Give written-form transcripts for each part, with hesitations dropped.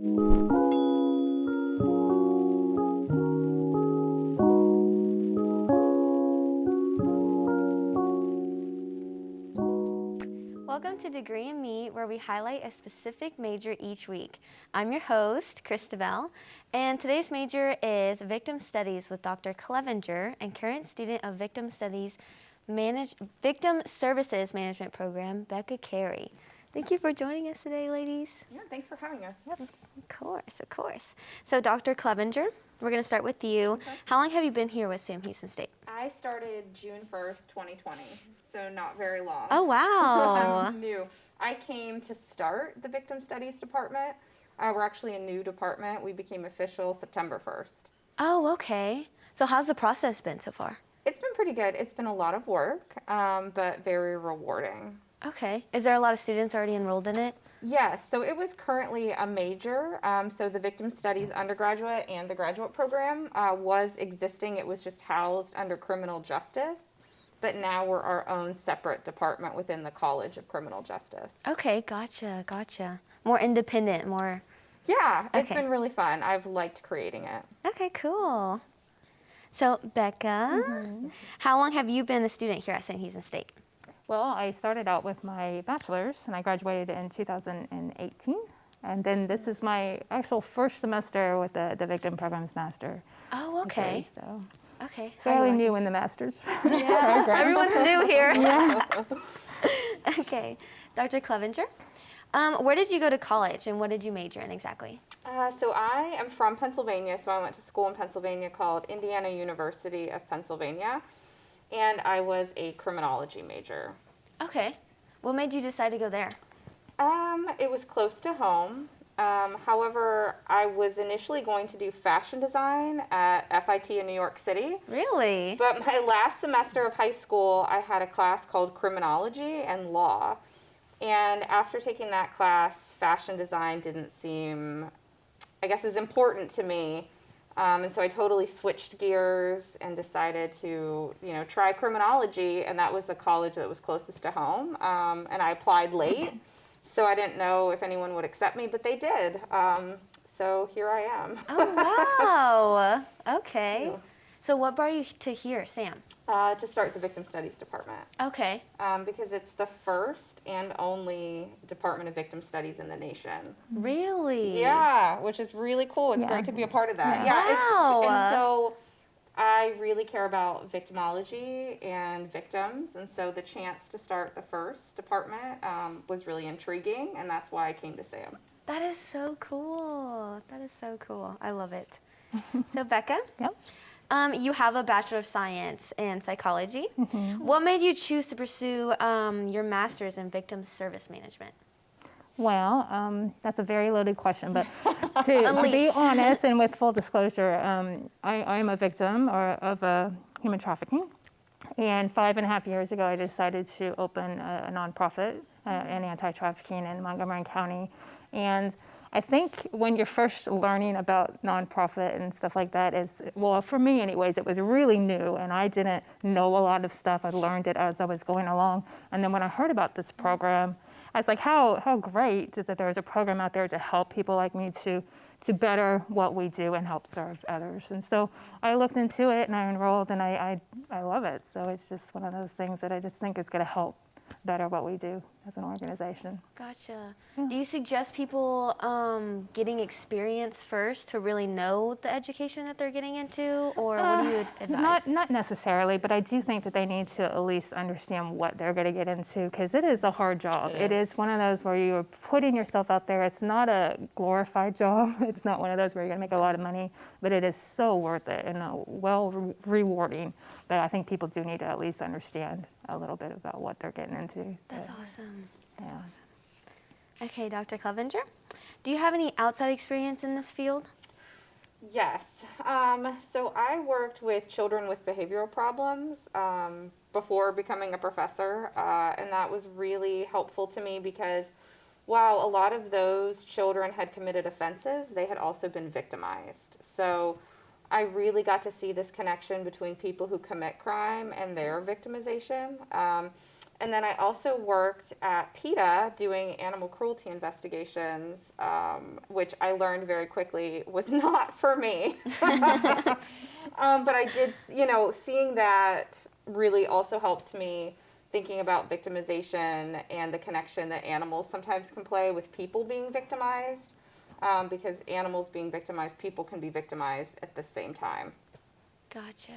Welcome to Degree in Me, where we highlight a specific major each week. I'm your host, Christabel, and today's major is Victim Studies with Dr. Clevenger and current student of Victim Services Management Program, Becca, Cary. Thank you for joining us today, ladies. Yeah, thanks for having us. Yep. Of course, of course. So, Dr. Clevenger, we're going to start with you. Okay. How long have you been here with Sam Houston State? I started June 1st, 2020, so not very long. Oh, wow. I'm new. I came to start the Victim Studies Department. We're actually a new department. We became official September 1st. Oh, okay. So how's the process been so far? It's been pretty good. It's been a lot of work, but very rewarding. Okay. Is there a lot of students already enrolled in it? Yes. So it was currently a major. So the Victim Studies undergraduate and the graduate program was existing. It was just housed under criminal justice. But now we're our own separate department within the College of Criminal Justice. Okay, gotcha. More independent, more... Yeah, it's been really fun. I've liked creating it. Okay, cool. So, Becca, how long have you been a student here at St. Houston State? Well, I started out with my bachelor's, and I graduated in 2018. And then this is my actual first semester with the Victim Programs Master. Oh, okay. So okay. Fairly new in the Master's program. Everyone's new here. Yeah. Okay. Dr. Clevenger, where did you go to college, and what did you major in exactly? So I am from Pennsylvania, so I went to school in Pennsylvania called Indiana University of Pennsylvania. And I was a criminology major. Okay. What made you decide to go there? It was close to home. However, I was initially going to do fashion design at FIT in New York City. Really? But my last semester of high school, I had a class called criminology and law. And after taking that class, fashion design didn't seem, I guess, as important to me. And so I totally switched gears and decided to, try criminology, and that was the college that was closest to home. And I applied late, so I didn't know if anyone would accept me, but they did. So here I am. Oh, wow. Okay. Yeah. So what brought you to here, Sam? To start the Victim Studies Department. Okay. Because it's the first and only Department of Victim Studies in the nation. Really? Yeah, which is really cool. It's great to be a part of that. Yeah. Wow. And so I really care about victimology and victims, and so the chance to start the first department was really intriguing, and that's why I came to Sam. That is so cool. I love it. So, Becca? Yep. You have a Bachelor of Science in Psychology. What made you choose to pursue your Master's in Victim Service Management? Well, that's a very loaded question, but to be honest and with full disclosure, I am a victim of human trafficking. And 5.5 years ago, I decided to open a nonprofit in anti-trafficking in Montgomery County. And I think when you're first learning about nonprofit and stuff like that for me anyways, it was really new, and I didn't know a lot of stuff. I learned it as I was going along. And then when I heard about this program, I was like, how great that there's a program out there to help people like me to better what we do and help serve others. And so I looked into it and I enrolled, and I love it. So it's just one of those things that I just think is going to help better what we do as an organization. Gotcha. Yeah. Do you suggest people getting experience first to really know the education that they're getting into, or what do you advise? Not necessarily, but I do think that they need to at least understand what they're going to get into, because it is a hard job. It is one of those where you're putting yourself out there. It's not a glorified job. It's not one of those where you're going to make a lot of money, but it is so worth it and rewarding. But I think people do need to at least understand a little bit about what they're getting into. That's awesome. Awesome. Okay, Dr. Clevenger, do you have any outside experience in this field? Yes. So I worked with children with behavioral problems before becoming a professor, and that was really helpful to me because while a lot of those children had committed offenses, they had also been victimized. So I really got to see this connection between people who commit crime and their victimization. And then I also worked at PETA doing animal cruelty investigations, which I learned very quickly was not for me. But I did, seeing that really also helped me thinking about victimization and the connection that animals sometimes can play with people being victimized, because animals being victimized, people can be victimized at the same time. Gotcha.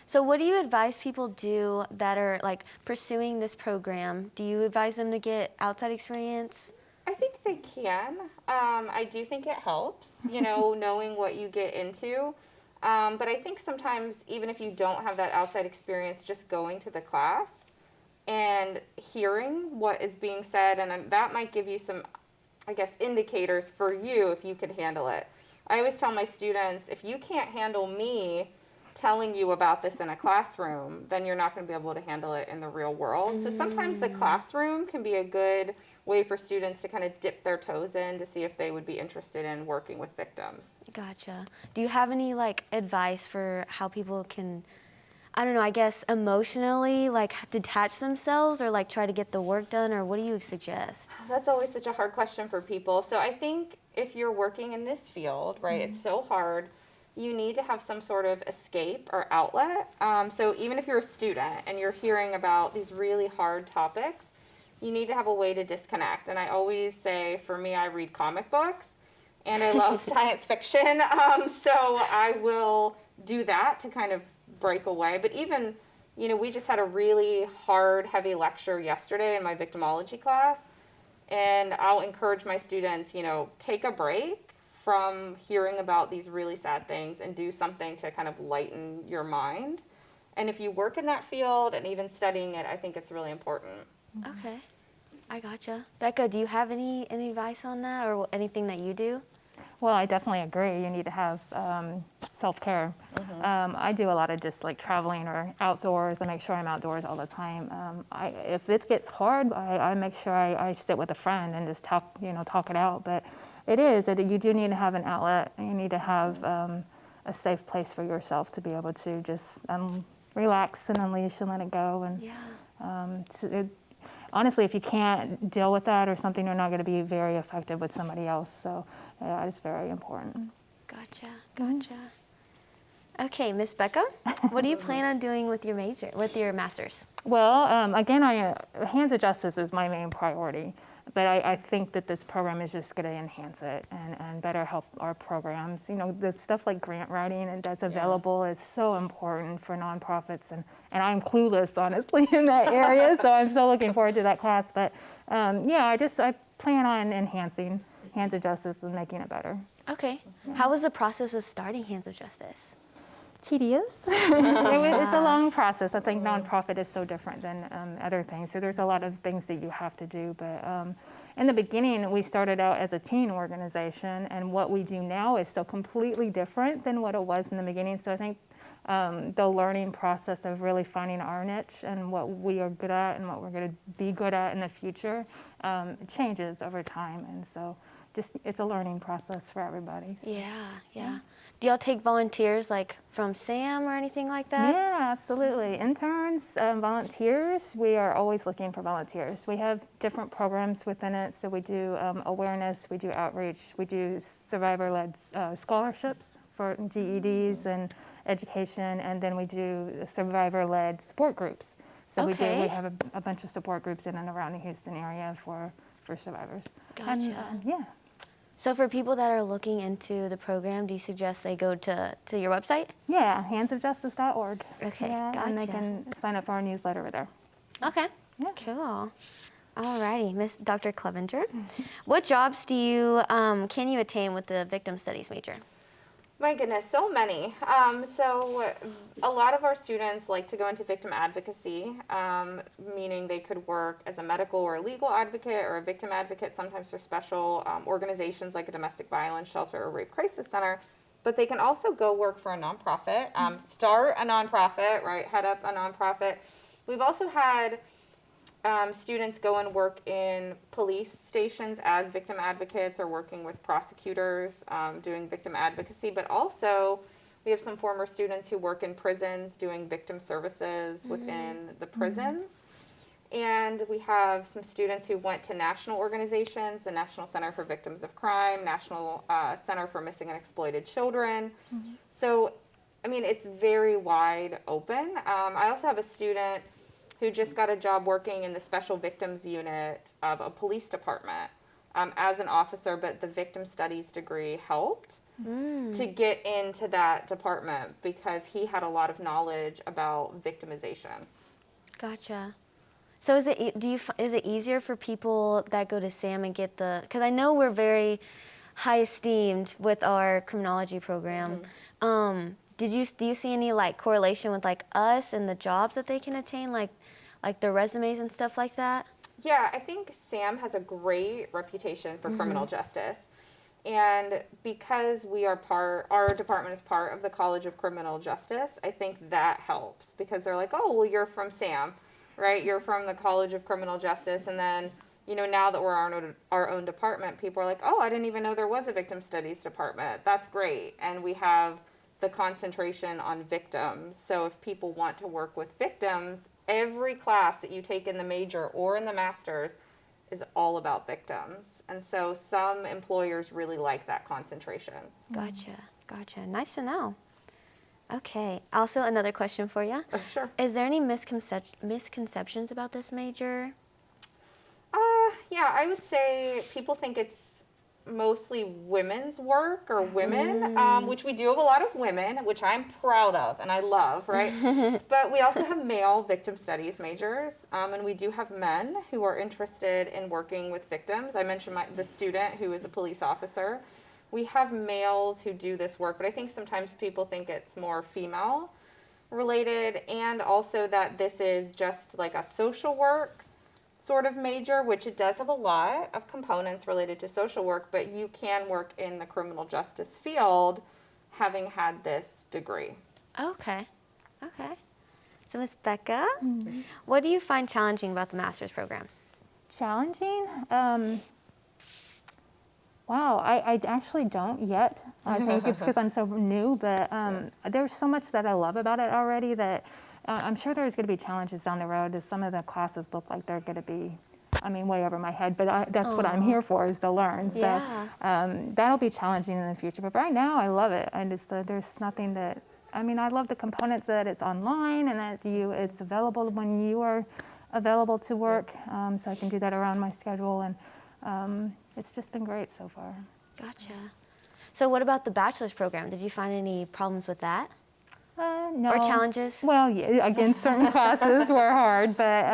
So what do you advise people do that are like pursuing this program? Do you advise them to get outside experience? I think they can. I do think it helps, knowing what you get into. But I think sometimes, even if you don't have that outside experience, just going to the class and hearing what is being said, and that might give you some, I guess, indicators for you if you could handle it. I always tell my students, if you can't handle me telling you about this in a classroom, then you're not going to be able to handle it in the real world. So sometimes the classroom can be a good way for students to kind of dip their toes in to see if they would be interested in working with victims. Gotcha. Do you have any advice for how people can, I don't know, I guess emotionally detach themselves or try to get the work done, or what do you suggest? That's always such a hard question for people. So I think if you're working in this field, right, it's so hard, you need to have some sort of escape or outlet. So even if you're a student and you're hearing about these really hard topics, you need to have a way to disconnect. And I always say, for me, I read comic books and I love science fiction. So I will do that to kind of break away. But even, we just had a really hard, heavy lecture yesterday in my victimology class. And I'll encourage my students, take a break from hearing about these really sad things and do something to kind of lighten your mind. And if you work in that field and even studying it, I think it's really important. Okay, I gotcha. Becca, do you have any advice on that or anything that you do? Well, I definitely agree. You need to have self-care. I do a lot of just traveling or outdoors. I make sure I'm outdoors all the time. If it gets hard, I make sure I sit with a friend and just talk it out. But you do need to have an outlet. You need to have a safe place for yourself to be able to just relax and unleash and let it go. And yeah. Honestly, if you can't deal with that or something, you're not going to be very effective with somebody else. So it's very important. Gotcha. Okay, Miss Becca, what do you plan on doing with your master's? Well, again, Hands of Justice is my main priority, but I think that this program is just going to enhance it and better help our programs. The stuff like grant writing and that's available is so important for nonprofits, and I'm clueless, honestly, in that area, so I'm so looking forward to that class. But I plan on enhancing Hands of Justice and making it better. Okay. Yeah. How was the process of starting Hands of Justice? Tedious. It's a long process. I think nonprofit is so different than other things. So there's a lot of things that you have to do. But in the beginning, we started out as a teen organization, and what we do now is so completely different than what it was in the beginning. So I think the learning process of really finding our niche and what we are good at and what we're going to be good at in the future changes over time. And so it's a learning process for everybody. Yeah. Do y'all take volunteers from SAM or anything like that? Yeah, absolutely. Interns, volunteers, we are always looking for volunteers. We have different programs within it. So we do awareness, we do outreach, we do survivor-led scholarships for GEDs and education, and then we do survivor-led support groups. So we have a bunch of support groups in and around the Houston area for survivors. Gotcha. And, So for people that are looking into the program, do you suggest they go to your website? Yeah, handsofjustice.org. Okay, gotcha. And they can sign up for our newsletter over there. Okay, cool. Alrighty, Miss Dr. Clevenger, what jobs can you attain with the victim studies major? My goodness, so many. So a lot of our students like to go into victim advocacy, meaning they could work as a medical or legal advocate or a victim advocate, sometimes for special organizations like a domestic violence shelter or rape crisis center. But they can also go work for a nonprofit, start a nonprofit, right, head up a nonprofit. We've also had students go and work in police stations as victim advocates or working with prosecutors doing victim advocacy, but also we have some former students who work in prisons doing victim services within the prisons. And we have some students who went to national organizations, the National Center for Victims of Crime, National Center for Missing and Exploited Children. So, I mean, it's very wide open. I also have a student who just got a job working in the Special Victims Unit of a police department as an officer, but the victim studies degree helped to get into that department because he had a lot of knowledge about victimization. Gotcha. So is it easier for people that go to SAM and get the, because I know we're very high esteemed with our criminology program. Do you see any like correlation with like us and the jobs that they can attain, like their resumes and stuff like that? Yeah, I think SAM has a great reputation for criminal justice. And because our department is part of the College of Criminal Justice, I think that helps because they're like, oh, well, you're from SAM, right? You're from the College of Criminal Justice. And then, now that we're our own department, people are like, oh, I didn't even know there was a victim studies department. That's great. And we have the concentration on victims. So if people want to work with victims, every class that you take in the major or in the master's is all about victims. And so some employers really like that concentration. Gotcha. Nice to know. Okay. Also, another question for you. Sure. Is there any misconceptions about this major? Yeah, I would say people think it's mostly women's work or women, which we do have a lot of women, which I'm proud of and I love, right? But we also have male victim studies majors, and we do have men who are interested in working with victims. I mentioned the student who is a police officer. We have males who do this work, but I think sometimes people think it's more female related, and also that this is just like a social work sort of major, which it does have a lot of components related to social work, but you can work in the criminal justice field having had this degree. Okay. So Ms. Becca, what do you find challenging about the master's program? Challenging? Wow, I actually don't yet. I think it's because I'm so new, but there's so much that I love about it already that I'm sure there's going to be challenges down the road as some of the classes look like they're going to be, way over my head, but that's what I'm here for, is to learn. So that'll be challenging in the future. But right now, I love it. There's nothing that, I love the components that it's online and that it's available when you are available to work, so I can do that around my schedule. And it's just been great so far. Gotcha. So what about the bachelor's program? Did you find any problems with that? No. Or challenges? Well, yeah, again, certain classes were hard, but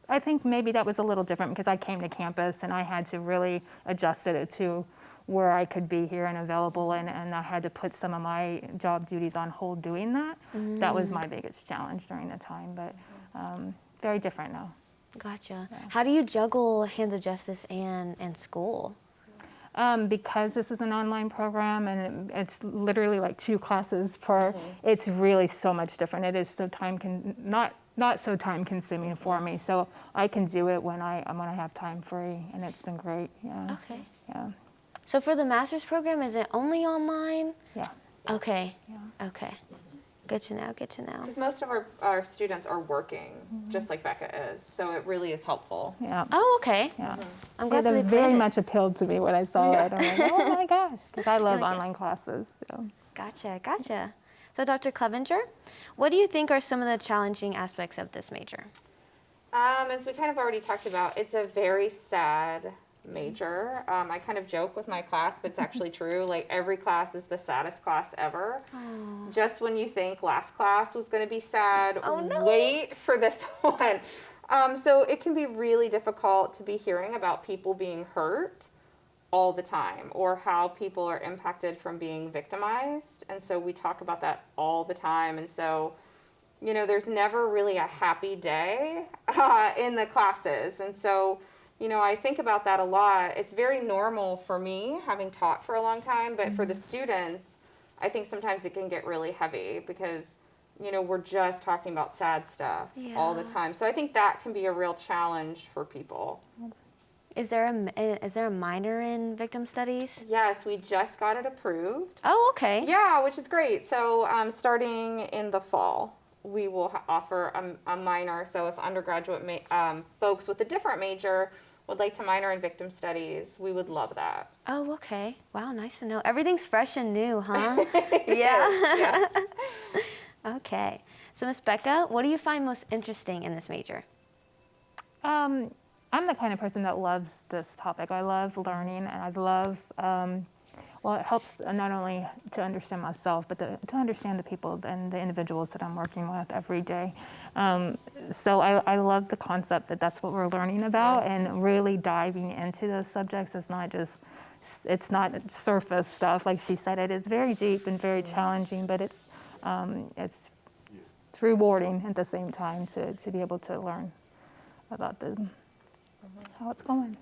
I think maybe that was a little different because I came to campus and I had to really adjust it to where I could be here and available, and I had to put some of my job duties on hold doing that. That was my biggest challenge during the time, but very different now. Gotcha. Yeah. How do you juggle Hands of Justice and school? Because this is an online program and it's literally like 2 classes per, it's really so much different. It is so not so time consuming for me. So I can do it when I have time free, and it's been great. Yeah. Okay. Yeah. So for the master's program, is it only online? Yeah. Okay. Yeah. Okay. Good to know. Because most of our students are working, just like Becca is, so it really is helpful. Yeah. Oh, okay. Yeah. I'm glad that they very much appealed to me when I saw it. I'm like, oh my gosh, because I love like, online yes. classes. So. Gotcha. So Dr. Clevenger, what do you think are some of the challenging aspects of this major? As we kind of already talked about, it's a very sad major. I kind of joke with my class, but it's actually true. Like, every class is the saddest class ever. Aww. Just when you think last class was going to be sad, wait for this one. So it can be really difficult to be hearing about people being hurt all the time, or how people are impacted from being victimized. And so we talk about that all the time. And so, there's never really a happy day in the classes. And so, I think about that a lot. It's very normal for me, having taught for a long time, but for the students, I think sometimes it can get really heavy because, we're just talking about sad stuff all the time. So I think that can be a real challenge for people. Is there a minor in victim studies? Yes, we just got it approved. Oh, okay. Yeah, which is great. So starting in the fall. we will offer a minor. So if undergraduate folks with a different major would like to minor in victim studies, we would love that. Oh, okay. Wow, nice to know. Everything's fresh and new, huh? Yes. Okay. So, Miss Becca, what do you find most interesting in this major? I'm the kind of person that loves this topic. I love learning, and I love, well, it helps not only to understand myself, but to understand the people and the individuals that I'm working with every day. So I love the concept that that's what we're learning about, and really diving into those subjects. It's not surface stuff, like she said. It is very deep and very challenging, but it's rewarding at the same time to be able to learn about how it's going.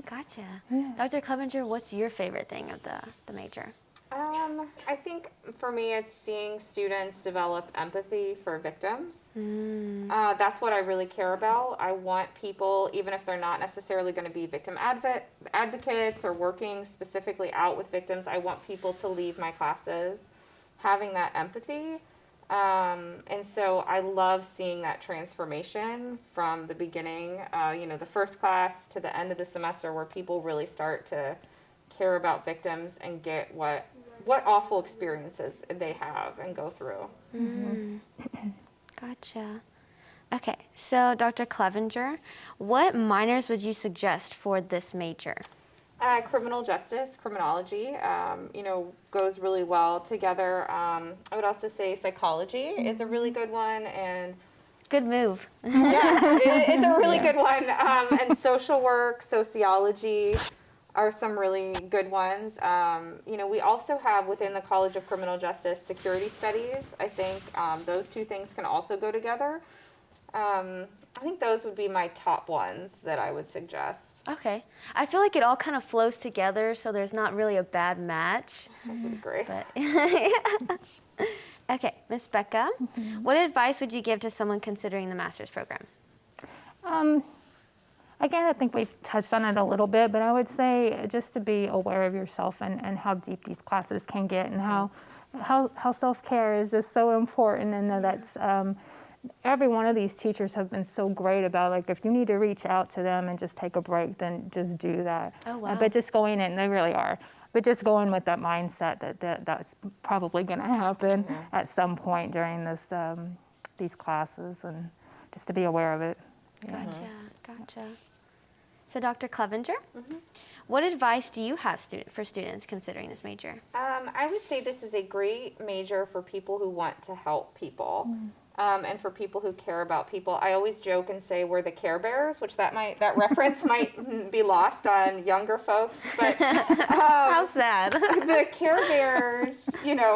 Gotcha. Yeah. Dr. Clevenger, what's your favorite thing of the major? I think for me, it's seeing students develop empathy for victims. That's what I really care about. I want people, even if they're not necessarily going to be victim advocates or working specifically out with victims, I want people to leave my classes having that empathy. And so I love seeing that transformation from the beginning, the first class to the end of the semester, where people really start to care about victims and get what awful experiences they have and go through. Gotcha. Okay, so Dr. Clevenger, what minors would you suggest for this major? Criminal justice, criminology, goes really well together. I would also say psychology is a really good one, and Good move. it's a really good one. And social work, sociology are some really good ones. We also have within the College of Criminal Justice security studies. I think those two things can also go together. I think those would be my top ones that I would suggest. Okay. I feel like it all kind of flows together, so there's not really a bad match. I would agree. But okay, Miss Becca, what advice would you give to someone considering the master's program? Again, I think we've touched on it a little bit, but I would say just to be aware of yourself and how deep these classes can get, and how self-care is just so important, and that's every one of these teachers have been so great about, like, if you need to reach out to them and just take a break, then just do that. Oh, wow. But just going in, they really are. But just going with that mindset that's probably going to happen at some point during these classes, and just to be aware of it. Yeah. Gotcha. So, Dr. Clevenger, what advice do you have for students considering this major? I would say this is a great major for people who want to help people. And for people who care about people. I always joke and say we're the Care Bears, which that reference might be lost on younger folks. But How sad. The Care Bears,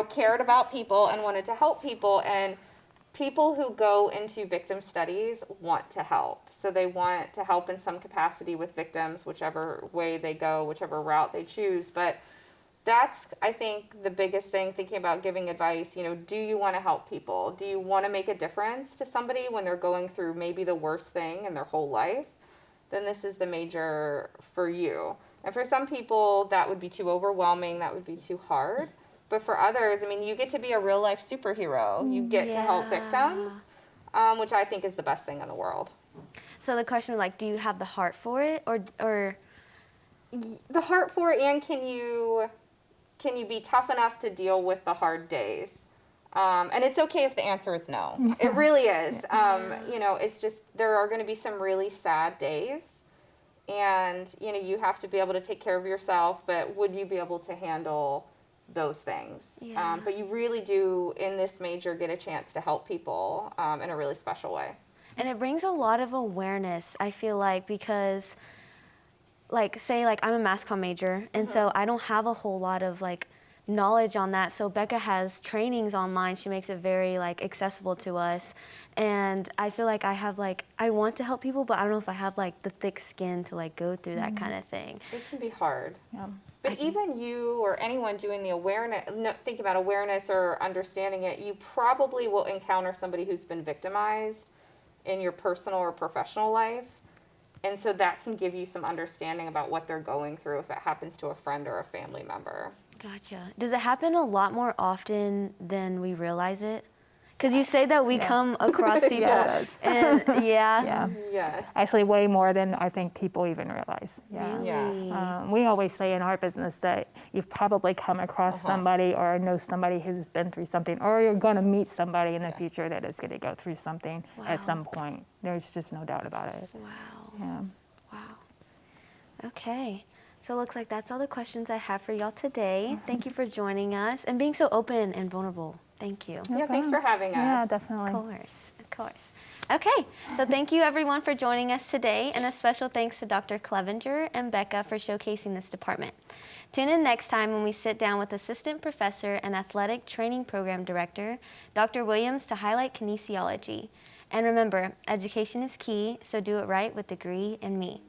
cared about people and wanted to help people. And people who go into victim studies want to help. So they want to help in some capacity with victims, whichever way they go, whichever route they choose. But that's, I think, the biggest thing, thinking about giving advice. Do you want to help people? Do you want to make a difference to somebody when they're going through maybe the worst thing in their whole life? Then this is the major for you. And for some people, that would be too overwhelming. That would be too hard. But for others, you get to be a real-life superhero. You get to help victims, which I think is the best thing in the world. So the question was, do you have the heart for it, or? The heart for it, and can you be tough enough to deal with the hard days? And it's okay if the answer is no. It really is. It's just there are going to be some really sad days, and you have to be able to take care of yourself. But would you be able to handle those things? Yeah. But you really do in this major get a chance to help people in a really special way. And it brings a lot of awareness, I feel like, because say I'm a mass comm major, and so I don't have a whole lot of knowledge on that. So Becca has trainings online. She makes it very accessible to us, and I feel like I have I want to help people, but I don't know if I have the thick skin to go through that kind of thing. It can be hard. Yeah. But even you or anyone doing the awareness, think about awareness or understanding it, you probably will encounter somebody who's been victimized in your personal or professional life. And so that can give you some understanding about what they're going through if it happens to a friend or a family member. Gotcha. Does it happen a lot more often than we realize it? Because you say that we come across people. Yes. And Yeah. Yes. Actually, way more than I think people even realize. Yeah. Really? Yeah. We always say in our business that you've probably come across somebody or know somebody who's been through something, or you're going to meet somebody in the future that is going to go through something at some point. There's just no doubt about it. Wow. Yeah. Wow. Okay. So it looks like that's all the questions I have for y'all today. Thank you for joining us and being so open and vulnerable. Thank you. Yeah, thanks for having us. Yeah, definitely. Of course, of course. Okay, so thank you everyone for joining us today, and a special thanks to Dr. Clevenger and Becca for showcasing this department. Tune in next time when we sit down with Assistant Professor and Athletic Training Program Director, Dr. Williams, to highlight kinesiology. And remember, education is key, so do it right with Degree in Me.